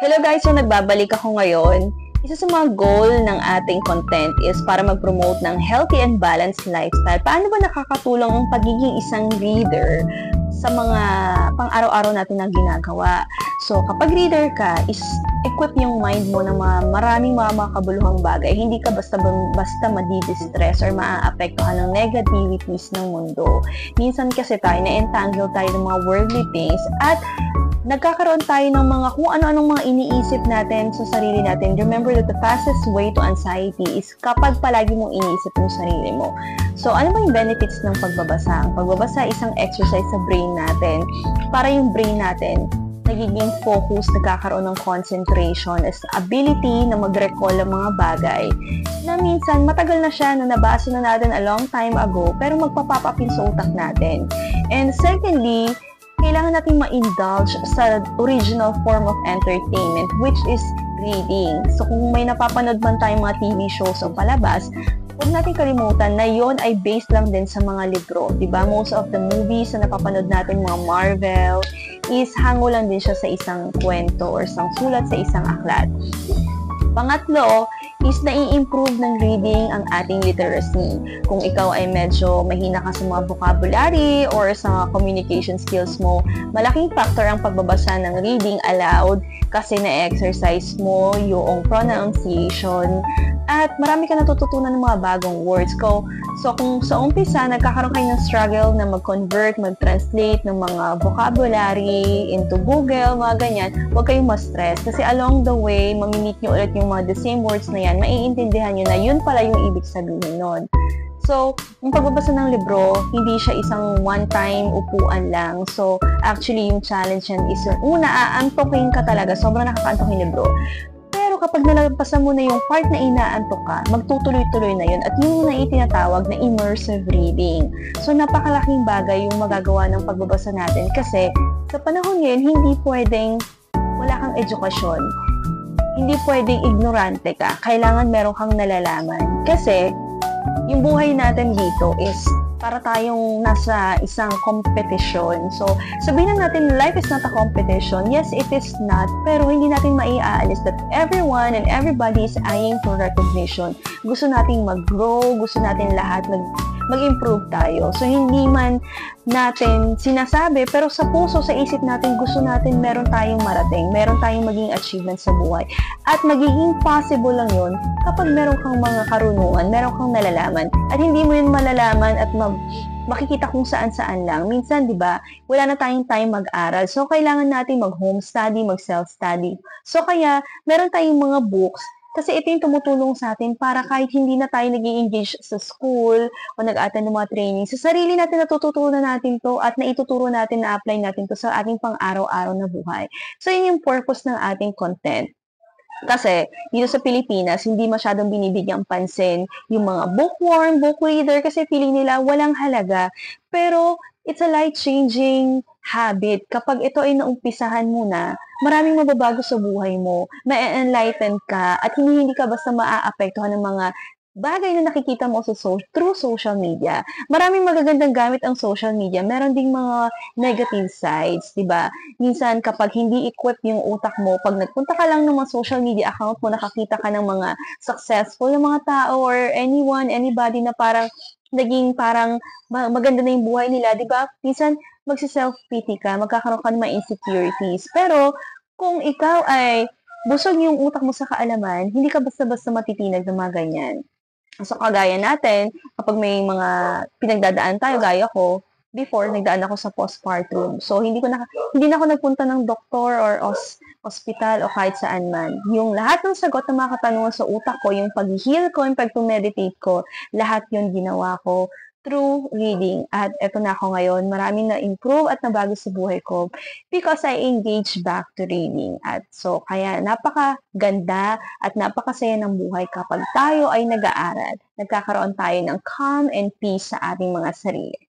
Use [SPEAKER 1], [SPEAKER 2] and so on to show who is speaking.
[SPEAKER 1] Hello guys, so nagbabalik ako ngayon. Isa sa mga goal ng ating content is para mag-promote ng healthy and balanced lifestyle. Paano ba nakakatulong ang pagiging isang reader sa mga pang-araw-araw natin na ginagawa? So, kapag reader ka, is equip yung mind mo ng maraming mga makabuluhang bagay. Hindi ka basta madi-distress or maaapektuhan ng negativities ng mundo. Minsan kasi tayo, na-entangle tayo ng mga worldly things at nagkakaroon tayo ng mga kung ano-anong mga iniisip natin sa sarili natin. Remember that the fastest way to anxiety is kapag palagi mong iniisip yung sarili mo. So, ano ba yung benefits ng pagbabasa? Ang pagbabasa ay isang exercise sa brain natin para yung brain natin nagiging focus, nagkakaroon ng concentration, as ability na mag-recall ang mga bagay na minsan matagal na siya na nabasa na natin a long time ago pero magpapapapin sa utak natin. And secondly, kailangan natin ma-indulge sa original form of entertainment, which is reading. So, kung may napapanood man tayong mga TV shows o palabas, huwag natin kalimutan na yon ay based lang din sa mga libro. Diba? Most of the movies na napapanood natin, mga Marvel, is hango lang din siya sa isang kwento or isang sulat sa isang aklat. Pangatlo, is nai-improve ng reading ang ating literacy. Kung ikaw ay medyo mahina ka sa mga vocabulary or sa communication skills mo, malaking factor ang pagbabasa ng reading aloud kasi na-exercise mo yung pronunciation at marami ka natututunan ng mga bagong words ko. So, kung sa umpisa, nagkakaroon kayo ng struggle na mag-convert, mag-translate ng mga vocabulary into Google, mga ganyan, huwag kayong ma-stress. Kasi along the way, mamimit nyo ulit yung mga the same words na yan, maiintindihan nyo na yun pala yung ibig sabihin nun. So, yung pagbabasa ng libro, hindi siya isang one-time upuan lang. So, actually, yung challenge yan is, una, aantokin ka talaga. Sobrang nakakaantok yung libro. Pero kapag nalampasan mo na yung part na inaantok ka, magtutuloy-tuloy na yun. At yun na itinatawag na immersive reading. So, napakalaking bagay yung magagawa ng pagbabasa natin. Kasi, sa panahon ngayon, hindi pwedeng wala kang edukasyon. Hindi pwedeng ignorante ka. Kailangan meron kang nalalaman. Kasi, yung buhay natin dito is para tayong nasa isang competition. So, sabihin na natin, life is not a competition. Yes, it is not. Pero hindi natin maiaalis that everyone and everybody is eyeing for recognition. Gusto nating mag-grow, gusto natin lahat mag-improve tayo. So, hindi man natin sinasabi, pero sa puso, sa isip natin, gusto natin meron tayong marating, meron tayong maging achievement sa buhay. At magiging possible lang yun kapag meron kang mga karunungan, meron kang nalalaman. At hindi mo yun malalaman at makikita kung saan-saan lang. Minsan, di ba, wala na tayong time mag-aral. So, kailangan natin mag-home study, mag-self-study. So, kaya, meron tayong mga books kasi ito yung tumutulong sa atin para kahit hindi na tayo nag-i-engage sa school o nag-attend ng mga training, sa sarili natin natututunan natin to at naituturo natin, na-apply natin to sa ating pang-araw-araw na buhay. So, yun yung purpose ng ating content. Kasi, dito sa Pilipinas, hindi masyadong binibigyang pansin yung mga bookworm, book reader, kasi feeling nila walang halaga. Pero, it's a life-changing habit. Kapag ito ay naumpisahan mo na, maraming mababago sa buhay mo, ma-enlighten ka, at hindi ka basta maaapektuhan ng mga bagay na nakikita mo sa through social media. Maraming magagandang gamit ang social media. Meron ding mga negative sides, di ba? Minsan, kapag hindi equip yung utak mo, pag nagpunta ka lang ng mga social media account mo, nakakita ka ng mga successful na mga tao or anybody na parang naging parang maganda na yung buhay nila, di ba? Minsan, magsi-self-pity ka, magkakaroon ka ng mga insecurities. Pero, kung ikaw ay busog yung utak mo sa kaalaman, hindi ka basta-basta matitinag ng mga ganyan. So, kagaya natin, kapag may mga pinagdadaan tayo, gaya ko, before, nagdaan ako sa postpartum. So, hindi na ako nagpunta ng doktor or hospital o kahit saan man. Yung lahat ng sagot ng mga katanungan sa utak ko, yung pag-heal ko, yung pag-meditate ko, lahat yun ginawa ko through reading. At eto na ako ngayon, maraming na-improve at nabago sa buhay ko because I engage back to reading. At so, kaya napakaganda at napakasaya ng buhay kapag tayo ay nag-aaral. Nagkakaroon tayo ng calm and peace sa ating mga sarili.